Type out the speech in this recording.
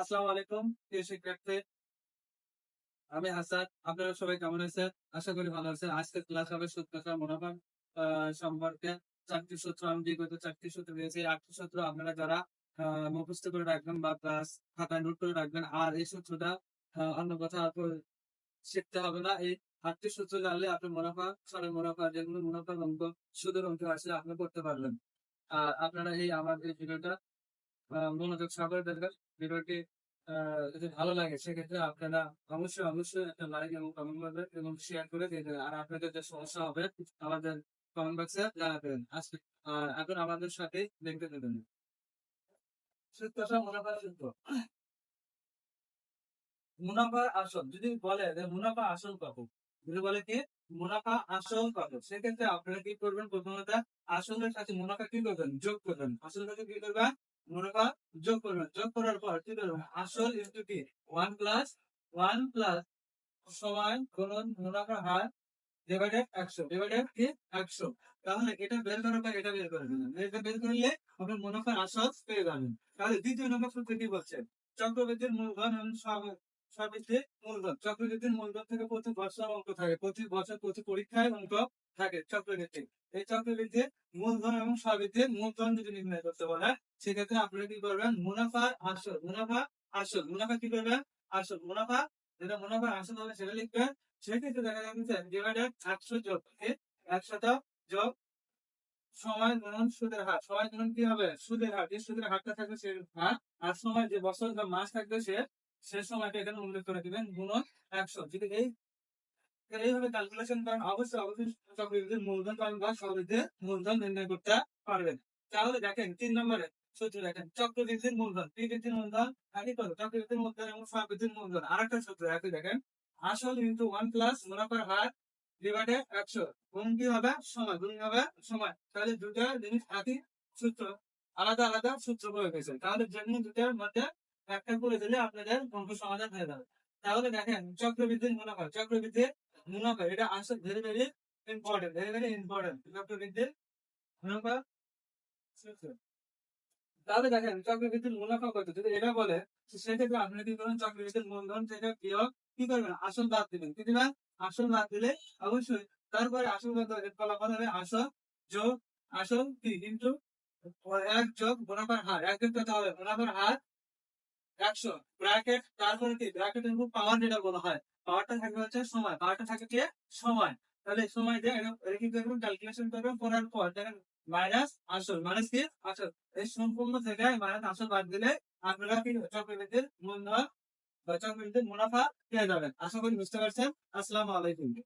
আসসালামু আলাইকুম প্রিয় শিক্ষার্থী, আমি হাসান। আপনারা সবাই কেমন আছেন? আশা করি ভালো আছেন। আজকের ক্লাস হবে সুদ টাকা মুনাফা সম্পর্কে। ৪টি সূত্র আমি বিগত ৪টি সূত্র দিয়েছি। এই ৮টি সূত্র আপনারা যারা মুখস্থ করে রাখবেন বা ক্লাস খাতায় নোট করে রাখবেন, আর এই সূত্রটা অন্য কথা শিখতে হবে না। এই ৮টি সূত্র জানলে আপনি মুনাফা, সরল মুনাফা, যেগুলো মুনাফার অঙ্ক, সুদের অঙ্ক আসলে আপনি করতে পারবেন। আর আপনারা এই আমার এই ভিডিওটা মনোযোগ সহকারে দেখবেন। ভিডিওটি যদি ভালো লাগে সেক্ষেত্রে আপনারা অবশ্যই একটা লাইক এবং কমেন্ট করবেন এবং শেয়ার করে দিয়ে দেবেন। আর আপনাদের যে সমস্যা হবে আমাদের কমেন্ট বক্সে জানাবেন। আজকে এখন আমাদের সাথে দেখতে দেবেন। সূত্রটা মুনাফার সূত্র। মুনাফার আসল যদি বলে যে মুনাফা আসল কত, যদি বলে কি মুনাফা আসল কত, সেক্ষেত্রে আপনারা কি করবেন? প্রথমত আসলের সাথে মুনাফা কি করবেন? যোগ করবেন। আসলের সাথে কি করবেন? মুনাফা যোগ করবেন। যোগ করার পর কি করবেন? আসল ইন্টু কি ওয়ান প্লাস সমান গুণন মুনাফার হার ডিভাইডেড 100 ডিভাইডেড কি 100। তাহলে এটা বের করার পর এটা বের করে দিলেন। এটা বের করলে আপনি মুনাফার আসল পেয়ে যাবেন। তাহলে দ্বিতীয় নম্বর সূত্র কি বলছে? চক্রবৃদ্ধির মূলধন এবং সবৃদ্ধির মূলধন। চক্রবৃদ্ধির মূলধন থেকে প্রতি বছর অঙ্ক থাকে, প্রতি বছর প্রতি পরীক্ষায় অঙ্ক থাকে চক্রবৃদ্ধি। এই চক্রবৃদ্ধির মূলধন এবং সবৃদ্ধির মূলধন যদি নির্ণয় করতে বলে, সেক্ষেত্রে আপনারা কি করবেন? মুনাফার আসল, মুনাফা কি করবেন? আসল মুনাফা, যেটা মুনাফার আসল হবে সেটা লিখবেন। সেক্ষেত্রে দেখা যাচ্ছে ডিভাইডেড 100 যোগ 100 যোগ সময় গুণন সুদের হার। সময় গুণন কি হবে? সুদের হার। যে সুদের হারটা থাকবে সে হার, আর সময় যে বছর বা মাস থাকবে সে সময়টা এখানে উল্লেখ করে দিবেন গুণন 100। যদি এইভাবে ক্যালকুলেশন করেন, অবশ্যই চক্রবৃদ্ধির মূলধন পাবেন বা সবৃদ্ধির মূলধন নির্ণয় করতে পারবেন। তাহলে দেখেন 3 নম্বরে সূত্র দেখেন, চক্রবৃদ্ধির মূলধন, বৃদ্ধির মূলধন একই করো, চক্রবৃদ্ধির মূলধন এবং সবৃদ্ধির মূলধন আরেকটা সূত্র একই দেখেন, আসল ইন্টু ওয়ান প্লাস মুনাফার হার ডিভাইডেড 100 গুণ কি হবে? সময়, গুণ হবে সময়। তাহলে দুটা জিনিস একই সূত্র, আলাদা আলাদা সূত্র প্রয়োগ হয়েছে। তাহলে যেমনি দুটার মধ্যে একটা করে দিলে আপনাদের অঙ্ক সমাধান হয়ে যাবে। তাহলে দেখেন চক্রবৃদ্ধির মুনাফা এটা আসলে ভেরি ইম্পর্টেন্ট চক্রবৃদ্ধির মুনাফা সূত্র। তাহলে দেখেন চক্রবৃদ্ধির মুনাফা কত, যদি এটা বলে সেক্ষেত্রে আপনি কি করবেন? চক্রবৃদ্ধির মূলধন থেকে বিয়োগ কি করবেন? আসল বাদ দিবেন। কি দিবেন? আসল বাদ দিলে অবশ্যই তারপরে আসল কত ফলাফল হবে? যোগ আসল কি ইন্টু 1 যোগ মুনাফার হার। 1 যোগ কত হবে? মুনাফার হার 100 ব্র্যাকেট, তারপরে কি ব্র্যাকেটের উপর পাওয়ার যেটা বলা হয়, পাওয়ারটা থাকবে হচ্ছে সময়, পাওয়ারটা থাকে কি সময়। তাহলে সময় দিয়ে এটা কি করবেন? ক্যালকুলেশন করবেন, করার পর দেখেন মাইনাস আসল, মাইনাস কি আসল, এই সম্পূর্ণ থেকে মাইনাস আসল বাদ দিলে আপনারা কি চক্রবৃদ্ধির মূলধন বা চক্রবৃদ্ধির মুনাফা পেয়ে যাবেন। আশা করি বুঝতে পারছেন। আসসালামু আলাইকুম।